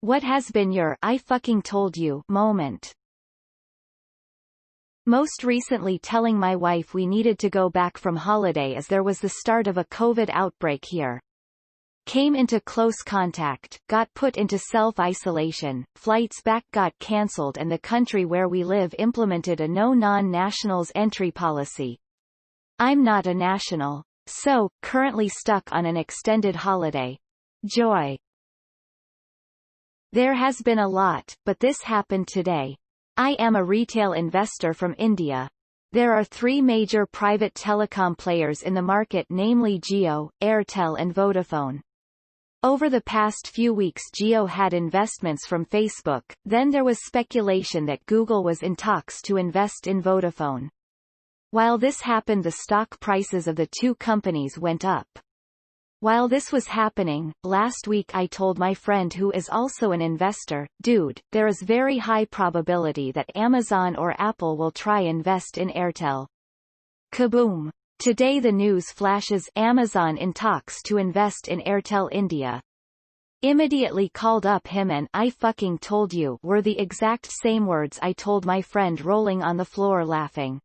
What has been your "I fucking told you" moment? Most recently telling my wife we needed to go back from holiday as there was the start of a COVID outbreak here. Came into close contact, got put into self-isolation, flights back got cancelled and the country where we live implemented a no non-nationals entry policy. I'm not a national. So, currently stuck on an extended holiday. Joy. There has been a lot, but this happened today. I am a retail investor from India. There are 3 major private telecom players in the market, namely Jio, Airtel and Vodafone. Over the past few weeks Jio had investments from Facebook, then there was speculation that Google was in talks to invest in Vodafone. While this happened, the stock prices of the 2 companies went up. While this was happening, last week I told my friend who is also an investor, dude, there is very high probability that Amazon or Apple will try invest in Airtel. Kaboom! Today the news flashes Amazon in talks to invest in Airtel India. Immediately called up him and "I fucking told you" were the exact same words I told my friend, rolling on the floor laughing.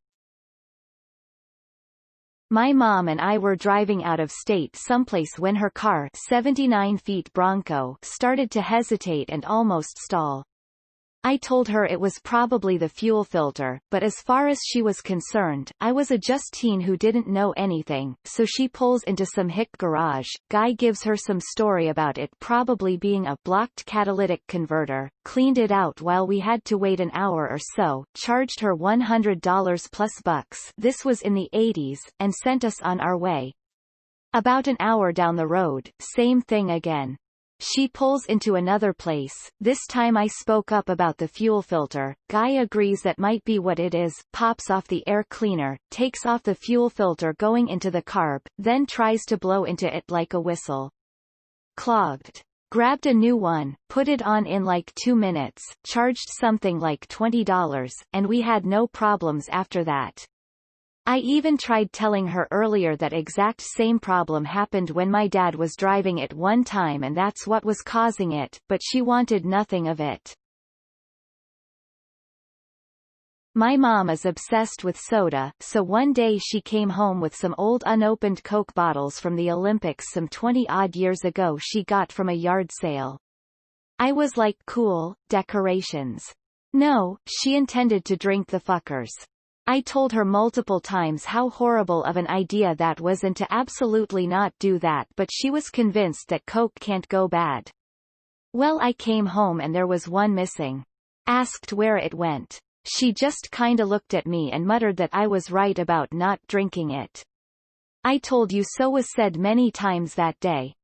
My mom and I were driving out of state someplace when her car, 79 feet Bronco, started to hesitate and almost stall. I told her it was probably the fuel filter, but as far as she was concerned, I was a just teen who didn't know anything, so she pulls into some hick garage. Guy gives her some story about it probably being a blocked catalytic converter, cleaned it out while we had to wait an hour or so, charged her $100 plus bucks, this was in the 80s, and sent us on our way. About an hour down the road, same thing again. She pulls into another place, this time I spoke up about the fuel filter, Guy agrees that might be what it is, pops off the air cleaner, takes off the fuel filter going into the carb, then tries to blow into it like a whistle. Clogged. Grabbed a new one, put it on in like 2 minutes, charged something like $20, and we had no problems after that. I even tried telling her earlier that exact same problem happened when my dad was driving it one time and that's what was causing it, but she wanted nothing of it. My mom is obsessed with soda, so one day she came home with some old unopened Coke bottles from the Olympics some 20-odd years ago she got from a yard sale. I was like, cool, decorations. No, she intended to drink the fuckers. I told her multiple times how horrible of an idea that was and to absolutely not do that, but she was convinced that Coke can't go bad. Well, I came home and there was one missing. Asked where it went. She just kinda looked at me and muttered that I was right about not drinking it. I told you so was said many times that day.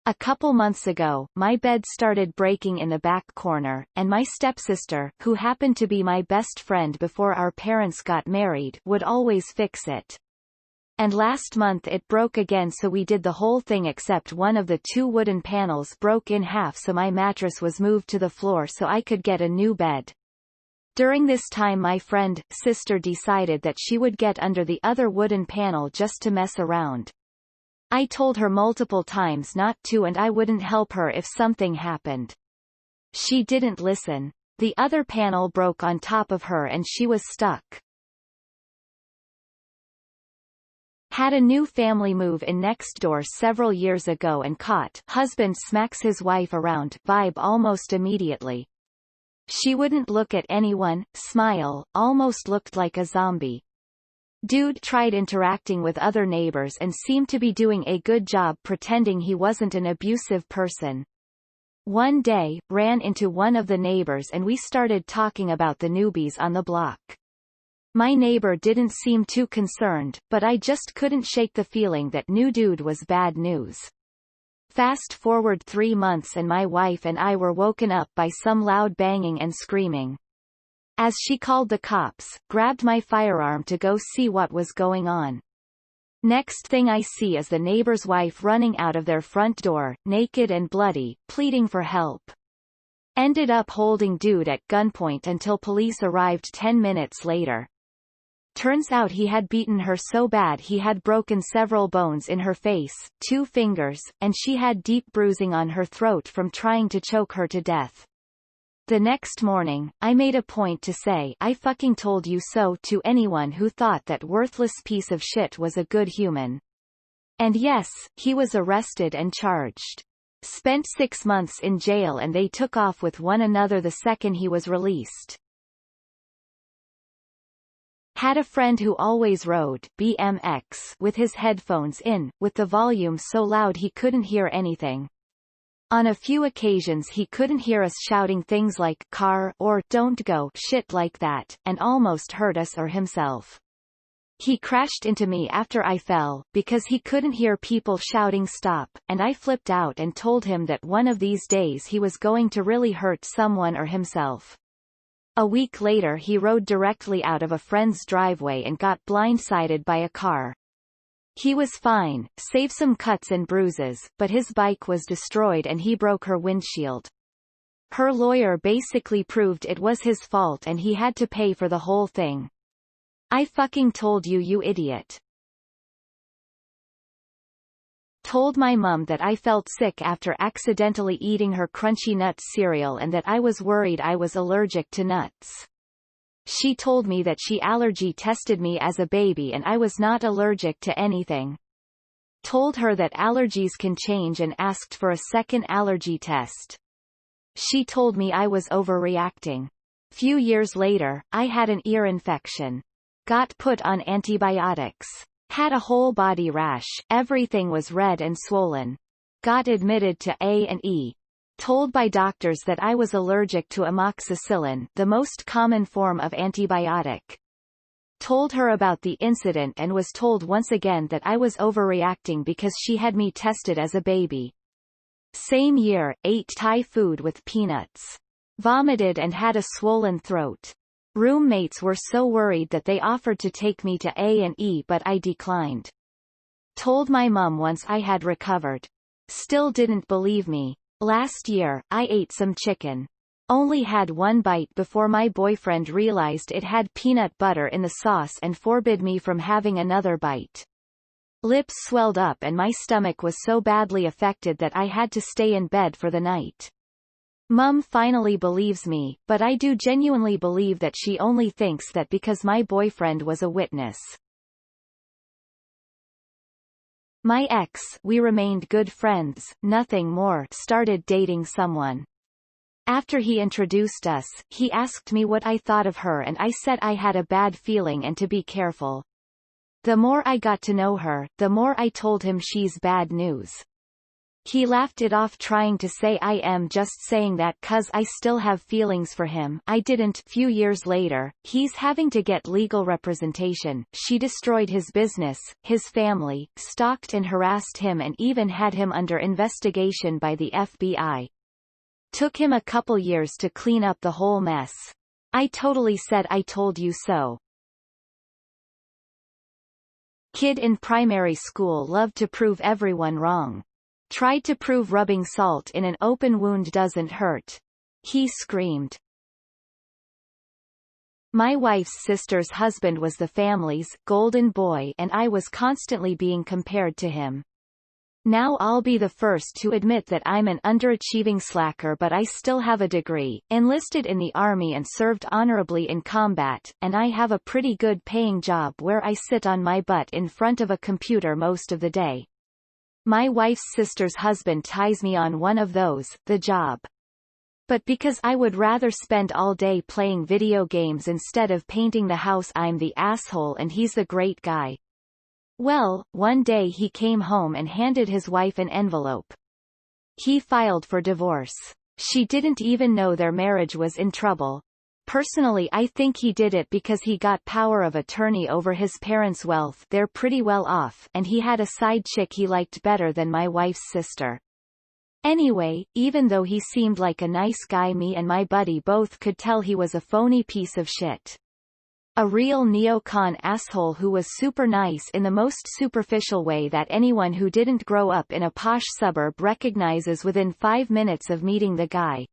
A couple months ago, my bed started breaking in the back corner, and my stepsister, who happened to be my best friend before our parents got married, would always fix it. And last month it broke again, so we did the whole thing except one of the 2 wooden panels broke in half, so my mattress was moved to the floor so I could get a new bed. During this time my sister decided that she would get under the other wooden panel just to mess around. I told her multiple times not to and I wouldn't help her if something happened. She didn't listen. The other panel broke on top of her and she was stuck. Had a new family move in next door several years ago and caught husband smacks his wife around vibe almost immediately. She wouldn't look at anyone, smile, almost looked like a zombie. Dude tried interacting with other neighbors and seemed to be doing a good job pretending he wasn't an abusive person. One day, ran into one of the neighbors and we started talking about the newbies on the block. My neighbor didn't seem too concerned, but I just couldn't shake the feeling that new dude was bad news. Fast forward 3 months and my wife and I were woken up by some loud banging and screaming. As she called the cops, grabbed my firearm to go see what was going on. Next thing I see is the neighbor's wife running out of their front door, naked and bloody, pleading for help. Ended up holding dude at gunpoint until police arrived 10 minutes later. Turns out he had beaten her so bad he had broken several bones in her face, 2 fingers, and she had deep bruising on her throat from trying to choke her to death. The next morning, I made a point to say "I fucking told you so" to anyone who thought that worthless piece of shit was a good human. And yes, he was arrested and charged. Spent 6 months in jail and they took off with one another the second he was released. Had a friend who always rode BMX with his headphones in, with the volume so loud he couldn't hear anything. On a few occasions he couldn't hear us shouting things like "car" or "don't go" shit like that, and almost hurt us or himself. He crashed into me after I fell, because he couldn't hear people shouting "stop," and I flipped out and told him that one of these days he was going to really hurt someone or himself. A week later he rode directly out of a friend's driveway and got blindsided by a car. He was fine, save some cuts and bruises, but his bike was destroyed and he broke her windshield. Her lawyer basically proved it was his fault and he had to pay for the whole thing. I fucking told you, you idiot. Told my mum that I felt sick after accidentally eating her Crunchy Nuts cereal and that I was worried I was allergic to nuts. She told me that she allergy tested me as a baby and I was not allergic to anything. Told her that allergies can change and asked for a second allergy test. She told me I was overreacting. Few years later, I had an ear infection. Got put on antibiotics. Had a whole body rash, everything was red and swollen. Got admitted to A&E. Told by doctors that I was allergic to amoxicillin, the most common form of antibiotic. Told her about the incident and was told once again that I was overreacting because she had me tested as a baby. Same year, ate Thai food with peanuts. Vomited and had a swollen throat. Roommates were so worried that they offered to take me to A&E but I declined. Told my mum once I had recovered. Still didn't believe me. Last year, I ate some chicken. Only had one bite before my boyfriend realized it had peanut butter in the sauce and forbid me from having another bite. Lips swelled up and my stomach was so badly affected that I had to stay in bed for the night. Mum finally believes me, but I do genuinely believe that she only thinks that because my boyfriend was a witness. My ex, we remained good friends, nothing more, started dating someone. After he introduced us, he asked me what I thought of her and I said I had a bad feeling and to be careful. The more I got to know her, the more I told him she's bad news. He laughed it off trying to say I am just saying that 'cause I still have feelings for him. I didn't. Few years later, he's having to get legal representation. She destroyed his business, his family, stalked and harassed him and even had him under investigation by the FBI. Took him a couple years to clean up the whole mess. I totally said I told you so. Kid in primary school loved to prove everyone wrong. Tried to prove rubbing salt in an open wound doesn't hurt. He screamed. My wife's sister's husband was the family's golden boy and I was constantly being compared to him. Now I'll be the first to admit that I'm an underachieving slacker, but I still have a degree, enlisted in the army and served honorably in combat, and I have a pretty good paying job where I sit on my butt in front of a computer most of the day. My wife's sister's husband ties me on one of those, the job. But because I would rather spend all day playing video games instead of painting the house, I'm the asshole and he's the great guy. Well, one day he came home and handed his wife an envelope. He filed for divorce. She didn't even know their marriage was in trouble. Personally, I think he did it because he got power of attorney over his parents' wealth. They're pretty well off, and he had a side chick he liked better than my wife's sister. Anyway, even though he seemed like a nice guy, me and my buddy both could tell he was a phony piece of shit. A real neocon asshole who was super nice in the most superficial way that anyone who didn't grow up in a posh suburb recognizes within 5 minutes of meeting the guy.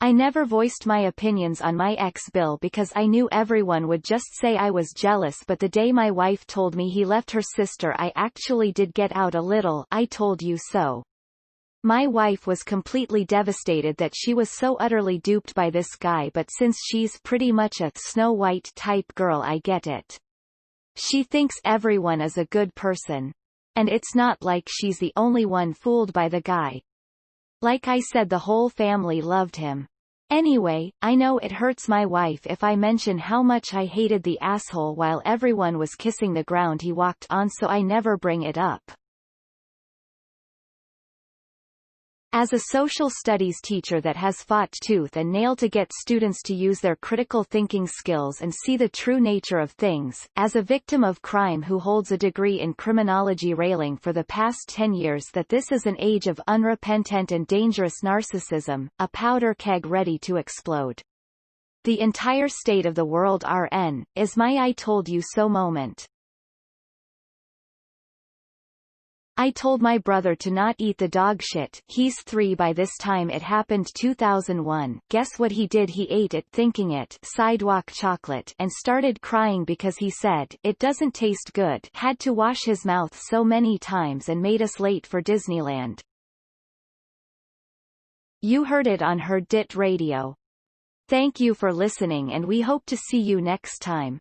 I never voiced my opinions on my ex-Bill because I knew everyone would just say I was jealous, but the day my wife told me he left her sister I actually did get out a little "I told you so." My wife was completely devastated that she was so utterly duped by this guy, but since she's pretty much a Snow White type girl I get it. She thinks everyone is a good person. And it's not like she's the only one fooled by the guy. Like I said, the whole family loved him. Anyway, I know it hurts my wife if I mention how much I hated the asshole while everyone was kissing the ground he walked on, so I never bring it up. As a social studies teacher that has fought tooth and nail to get students to use their critical thinking skills and see the true nature of things, as a victim of crime who holds a degree in criminology, railing for the past 10 years that this is an age of unrepentant and dangerous narcissism, a powder keg ready to explode. The entire state of the world RN, is my I told you so moment. I told my brother to not eat the dog shit. He's 3 by this time. It happened 2001. Guess what he did? He ate it thinking it sidewalk chocolate and started crying because he said it doesn't taste good. Had to wash his mouth so many times and made us late for Disneyland. You heard it on herddit.radio. Thank you for listening and we hope to see you next time.